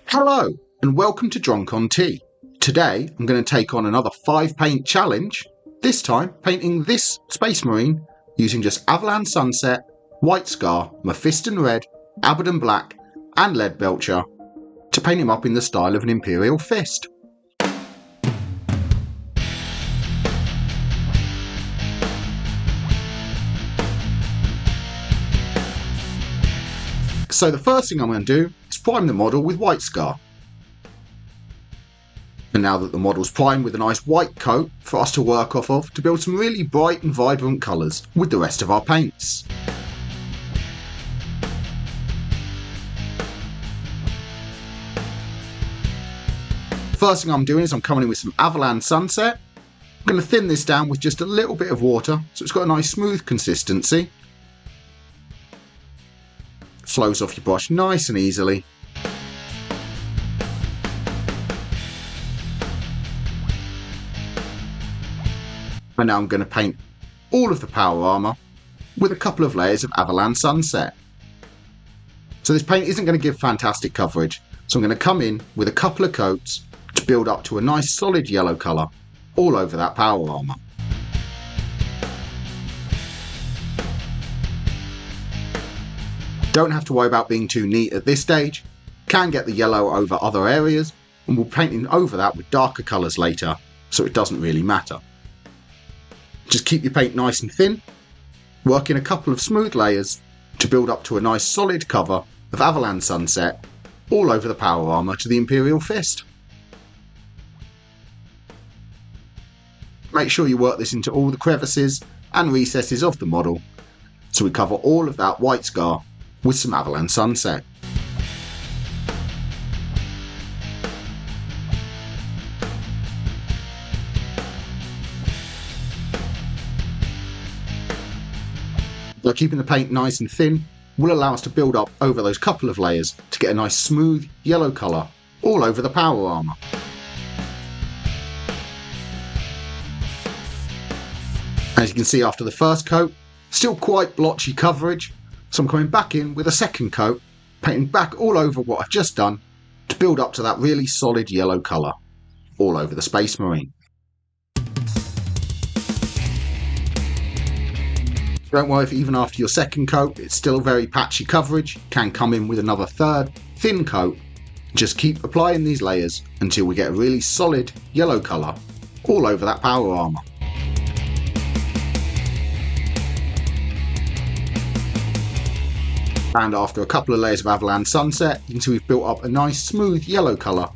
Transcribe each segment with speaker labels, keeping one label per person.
Speaker 1: Hello and welcome to Drunk on Tea. Today I'm going to take on another 5 paint challenge, this time painting this Space Marine using just Averland Sunset, White Scar, Mephiston Red, Abaddon Black and Leadbelcher to paint him up in the style of an Imperial Fist. So the first thing I'm going to do is prime the model with White Scar. And now that the model's primed with a nice white coat for us to work off of to build some really bright and vibrant colours with the rest of our paints. First thing I'm doing is I'm coming in with some Averland Sunset. I'm going to thin this down with just a little bit of water so it's got a nice smooth consistency. Flows off your brush nice and easily. And now I'm going to paint all of the power armour with a couple of layers of Averland Sunset. So this paint isn't going to give fantastic coverage, so I'm going to come in with a couple of coats to build up to a nice solid yellow colour all over that power armour. Don't have to worry about being too neat at this stage, can get the yellow over other areas and we'll paint in over that with darker colours later, so it doesn't really matter. Just keep your paint nice and thin, work in a couple of smooth layers to build up to a nice solid cover of Averland Sunset all over the power armour to the Imperial Fist. Make sure you work this into all the crevices and recesses of the model so we cover all of that White Scar with some Averland Sunset. By keeping the paint nice and thin will allow us to build up over those couple of layers to get a nice smooth yellow colour all over the power armour. As you can see after the first coat, still quite blotchy coverage, so I'm coming back in with a second coat, painting back all over what I've just done to build up to that really solid yellow colour all over the Space Marine. Don't worry if even after your second coat it's still very patchy coverage, you can come in with another third thin coat. Just keep applying these layers until we get a really solid yellow colour all over that power armour. And after a couple of layers of Averland Sunset, you can see we've built up a nice smooth yellow colour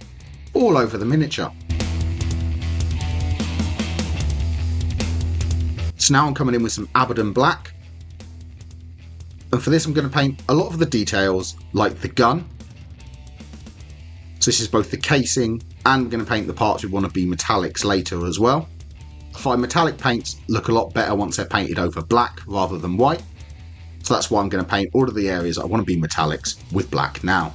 Speaker 1: all over the miniature. So now I'm coming in with some Abaddon Black. And for this I'm going to paint a lot of the details like the gun. So this is both the casing and I'm going to paint the parts we want to be metallics later as well. I find metallic paints look a lot better once they're painted over black rather than white. So that's why I'm going to paint all of the areas I want to be metallics with black now.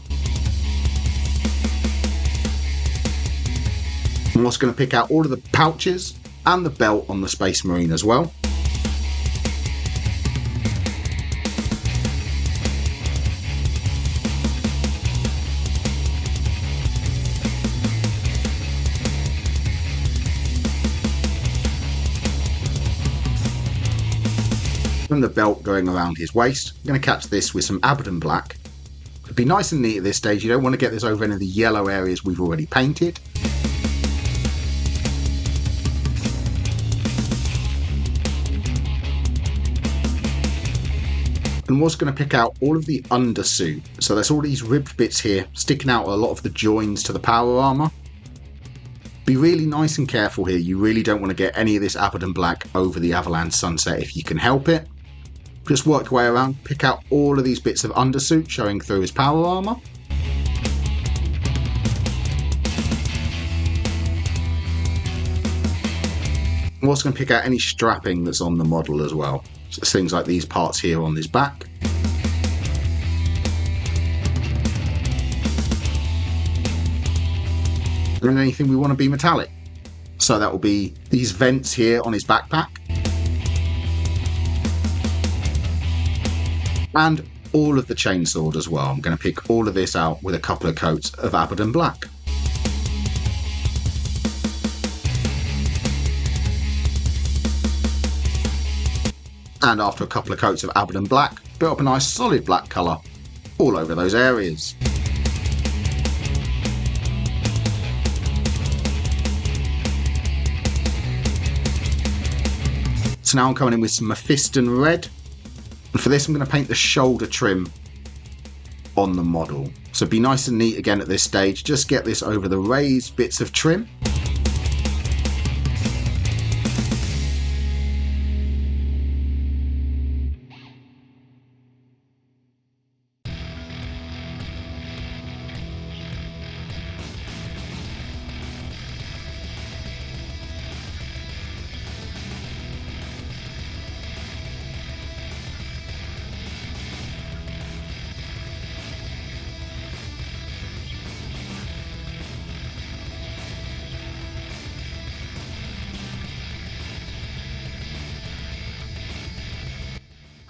Speaker 1: I'm also going to pick out all of the pouches and the belt on the Space Marine as well. And the belt going around his waist. I'm going to catch this with some Abaddon Black. It'd be nice and neat at this stage, you don't want to get this over any of the yellow areas we've already painted. And I'm also going to pick out all of the undersuit. So there's all these ribbed bits here sticking out a lot of the joins to the power armour. Be really nice and careful here, you really don't want to get any of this Abaddon Black over the Averland Sunset if you can help it. Just work your way around, pick out all of these bits of undersuit showing through his power armour. I'm also going to pick out any strapping that's on the model as well. So it's things like these parts here on his back. And anything we want to be metallic. So that will be these vents here on his backpack. And all of the chainsword as well. I'm going to pick all of this out with a couple of coats of Abaddon Black. And after a couple of coats of Abaddon Black, built up a nice solid black colour all over those areas. So now I'm coming in with some Mephiston red, and for this I'm going to paint the shoulder trim on the model. So be nice and neat again at this stage, just get this over the raised bits of trim.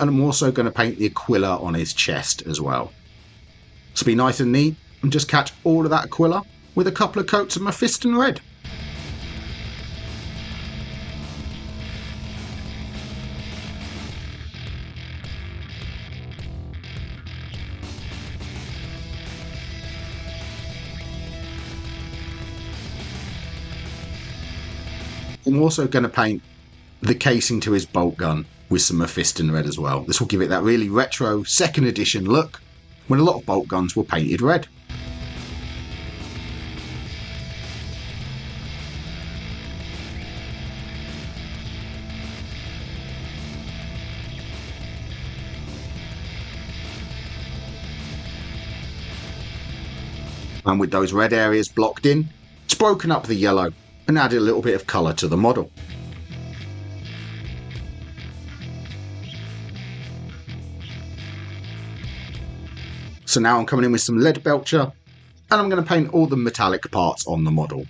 Speaker 1: And I'm also going to paint the Aquila on his chest as well. So be nice and neat and just catch all of that Aquila with a couple of coats of Mephiston red. I'm also going to paint the casing to his bolt gun with some Mephiston red as well. This will give it that really retro 2nd edition look when a lot of bolt guns were painted red. And with those red areas blocked in, it's broken up the yellow and added a little bit of colour to the model. So now I'm coming in with some Leadbelcher, and I'm going to paint all the metallic parts on the model.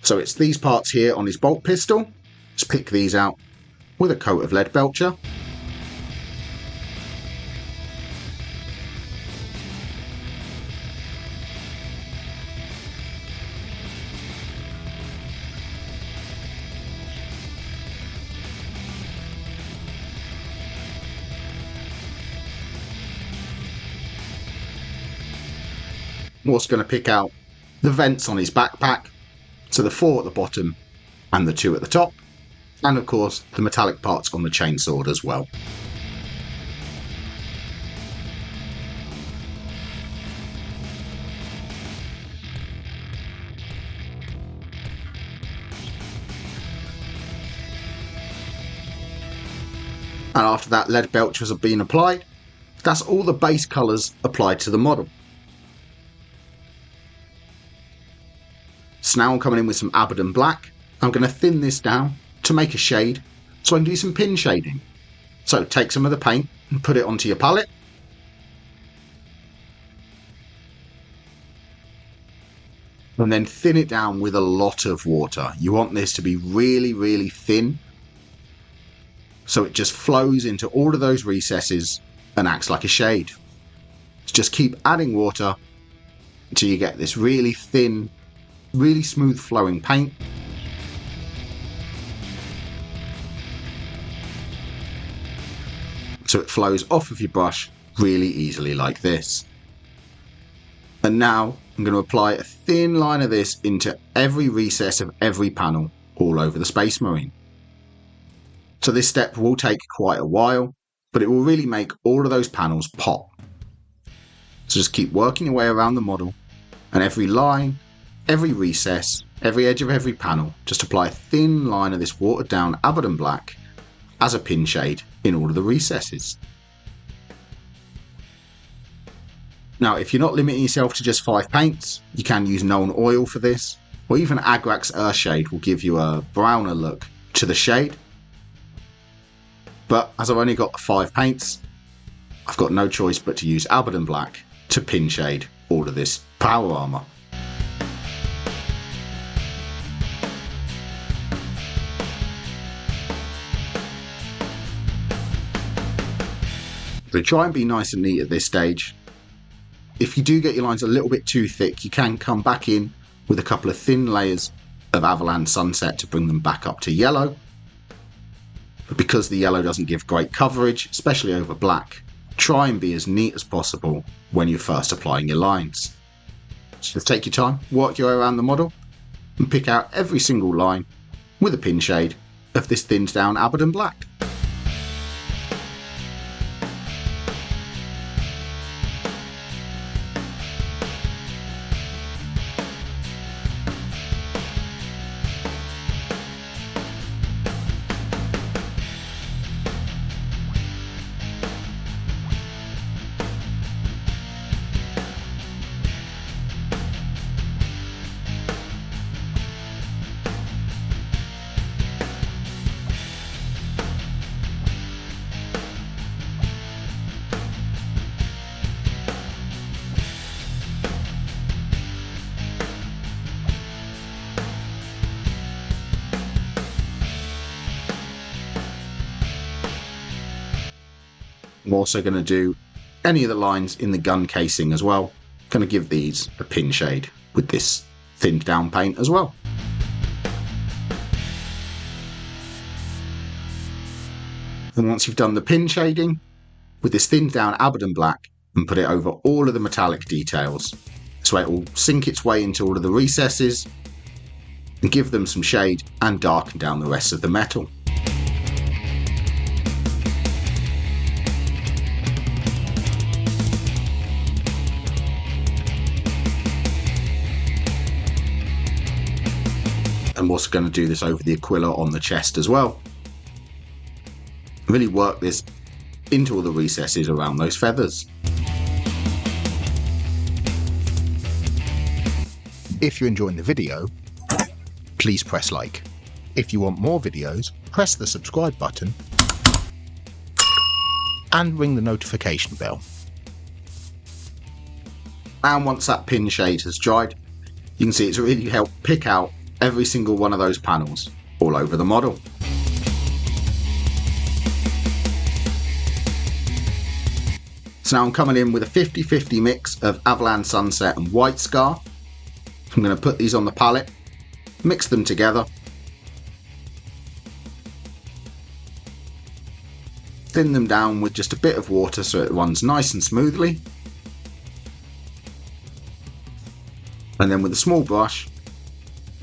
Speaker 1: So it's these parts here on his bolt pistol. Just pick these out with a coat of Leadbelcher. I'm also going to pick out the vents on his backpack, so the 4 at the bottom and the 2 at the top, and of course the metallic parts on the chainsword as well. And after that Leadbelchers have been applied, that's all the base colours applied to the model. So now I'm coming in with some Abaddon Black. I'm going to thin this down to make a shade so I can do some pin shading. So take some of the paint and put it onto your palette. And then thin it down with a lot of water. You want this to be really, really thin, so it just flows into all of those recesses and acts like a shade. So just keep adding water until you get this really thin, really smooth flowing paint. So it flows off of your brush really easily like this. And now I'm going to apply a thin line of this into every recess of every panel all over the Space Marine. So this step will take quite a while, but it will really make all of those panels pop. So just keep working your way around the model, and every line, every recess, every edge of every panel, just apply a thin line of this watered down Abaddon Black as a pin shade in all of the recesses. Now, if you're not limiting yourself to just 5 paints, you can use Known Oil for this, or even Agrax Earthshade will give you a browner look to the shade. But as I've only got 5 paints, I've got no choice but to use Abaddon Black to pin shade all of this power armour. So try and be nice and neat at this stage. If you do get your lines a little bit too thick, you can come back in with a couple of thin layers of Averland Sunset to bring them back up to yellow. But because the yellow doesn't give great coverage, especially over black, try and be as neat as possible when you're first applying your lines. So just take your time, work your way around the model, and pick out every single line with a pin shade of this thinned down Abaddon Black. I'm also going to do any of the lines in the gun casing as well. Going to give these a pin shade with this thinned down paint as well. And once you've done the pin shading with this thinned down Abaddon Black, and put it over all of the metallic details, so it will sink its way into all of the recesses and give them some shade and darken down the rest of the metal. I'm also going to do this over the Aquila on the chest as well. Really work this into all the recesses around those feathers.
Speaker 2: If you're enjoying the video, please press like. If you want more videos, press the subscribe button and ring the notification bell.
Speaker 1: And once that pin shade has dried, you can see it's really helped pick out every single one of those panels all over the model. So now I'm coming in with a 50-50 mix of Averland Sunset and White Scar. I'm going to put these on the palette, mix them together, thin them down with just a bit of water so it runs nice and smoothly, and then with a small brush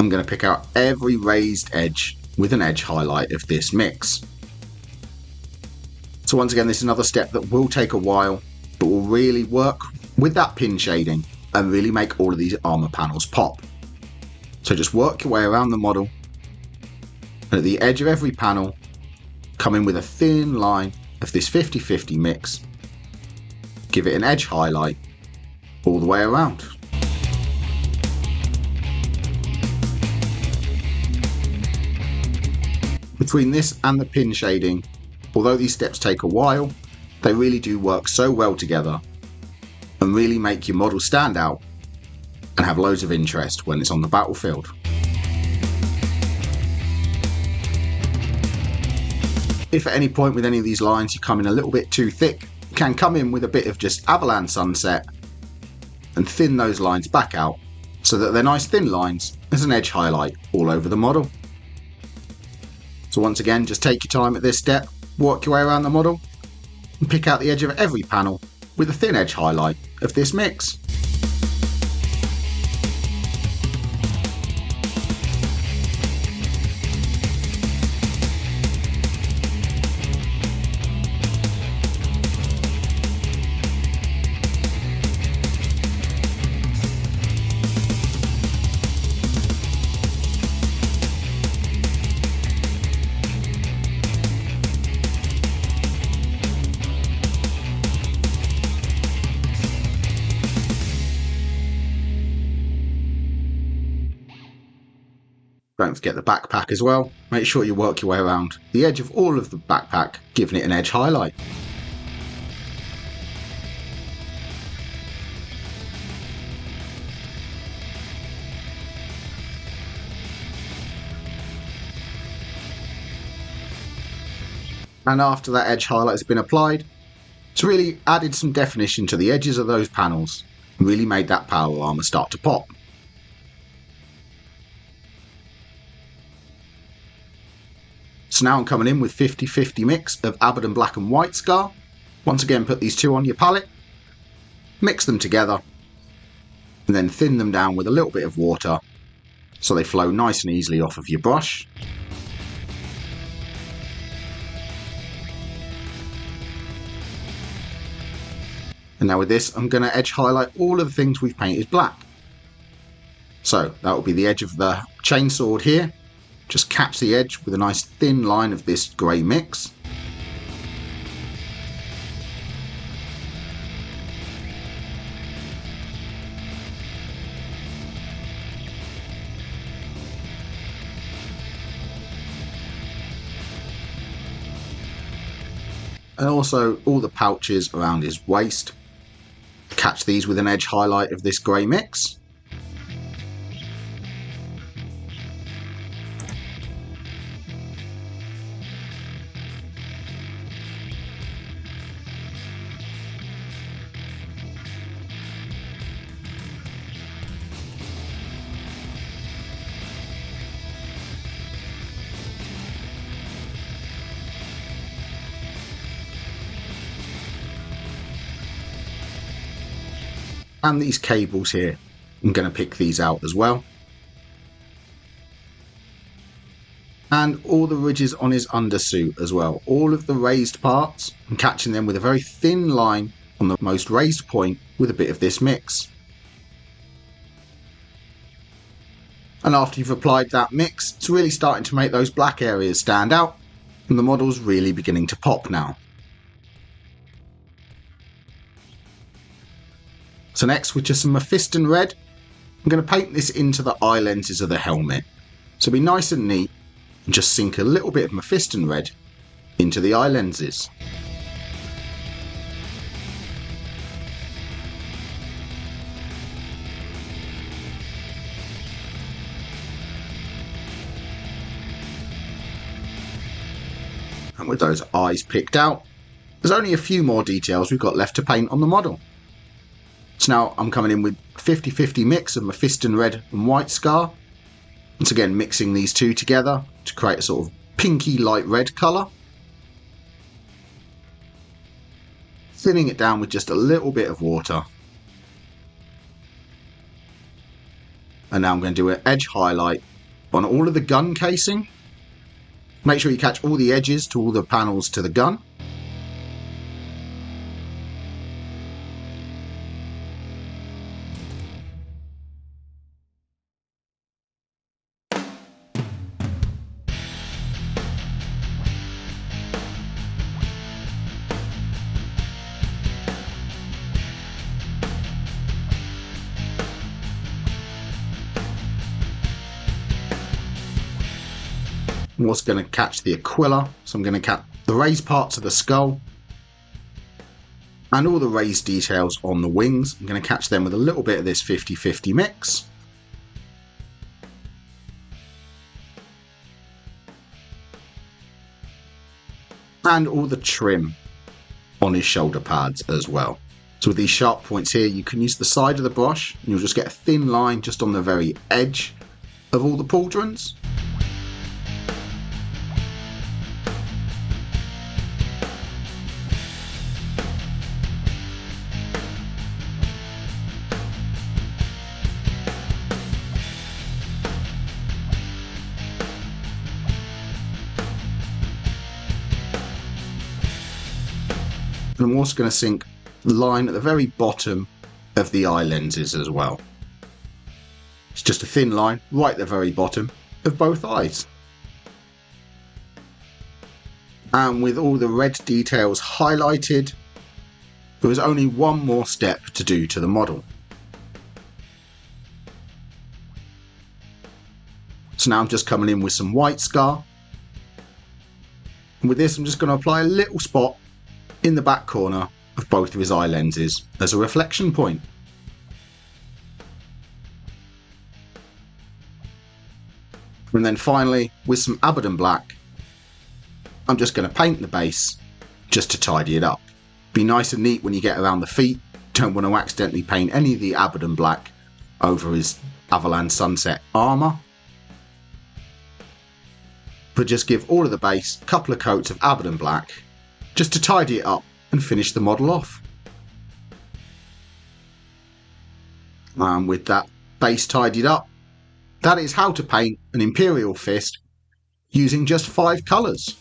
Speaker 1: I'm going to pick out every raised edge with an edge highlight of this mix. So once again, this is another step that will take a while, but will really work with that pin shading and really make all of these armour panels pop. So just work your way around the model, and at the edge of every panel, come in with a thin line of this 50-50 mix, give it an edge highlight all the way around. Between this and the pin shading, although these steps take a while, they really do work so well together and really make your model stand out and have loads of interest when it's on the battlefield. If at any point with any of these lines you come in a little bit too thick, you can come in with a bit of just Averland Sunset and thin those lines back out so that they're nice thin lines as an edge highlight all over the model. So once again, just take your time at this step, work your way around the model, and pick out the edge of every panel with a thin edge highlight of this mix. Don't forget the backpack as well. Make sure you work your way around the edge of all of the backpack, giving it an edge highlight. And after that edge highlight has been applied, It's really added some definition to the edges of those panels, and really made that power armour start to pop. So now I'm coming in with 50-50 mix of Abaddon Black and White Scar. Once again, put these two on your palette, mix them together, and then thin them down with a little bit of water so they flow nice and easily off of your brush. And now with this, I'm going to edge highlight all of the things we've painted black. So that will be the edge of the chainsword here. Just catch the edge with a nice thin line of this grey mix. And also all the pouches around his waist. Catch these with an edge highlight of this grey mix. And these cables here, I'm going to pick these out as well. And all the ridges on his undersuit as well. All of the raised parts, I'm catching them with a very thin line on the most raised point with a bit of this mix. And after you've applied that mix, it's really starting to make those black areas stand out, and the model's really beginning to pop now. So next, with just some Mephiston red, I'm going to paint this into the eye lenses of the helmet. So be nice and neat, and just sink a little bit of Mephiston red into the eye lenses. And with those eyes picked out, there's only a few more details we've got left to paint on the model. So now I'm coming in with 50-50 mix of Mephiston red and white scar. Once again, mixing these two together to create a sort of pinky light red colour. Thinning it down with just a little bit of water. And now I'm going to do an edge highlight on all of the gun casing. Make sure you catch all the edges to all the panels to the gun. I'm also going to catch the aquila, so I'm going to catch the raised parts of the skull and all the raised details on the wings. I'm going to catch them with a little bit of this 50-50 mix. And all the trim on his shoulder pads as well. So with these sharp points here, you can use the side of the brush and you'll just get a thin line just on the very edge of all the pauldrons. And I'm also going to sink the line at the very bottom of the eye lenses as well. It's just a thin line right at the very bottom of both eyes. And with all the red details highlighted, there was only one more step to do to the model. So now I'm just coming in with some white scar. And with this, I'm just going to apply a little spot in the back corner of both of his eye lenses as a reflection point. And then finally, with some Abaddon Black, I'm just going to paint the base just to tidy it up. Be nice and neat when you get around the feet. Don't want to accidentally paint any of the Abaddon Black over his Averland Sunset armour. But just give all of the base a couple of coats of Abaddon Black just to tidy it up and finish the model off. And with that base tidied up, that is how to paint an Imperial Fist using just 5 colours.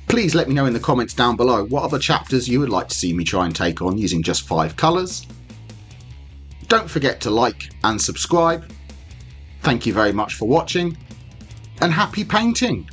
Speaker 1: Please let me know in the comments down below what other chapters you would like to see me try and take on using just 5 colours. Don't forget to like and subscribe. Thank you very much for watching, and happy painting!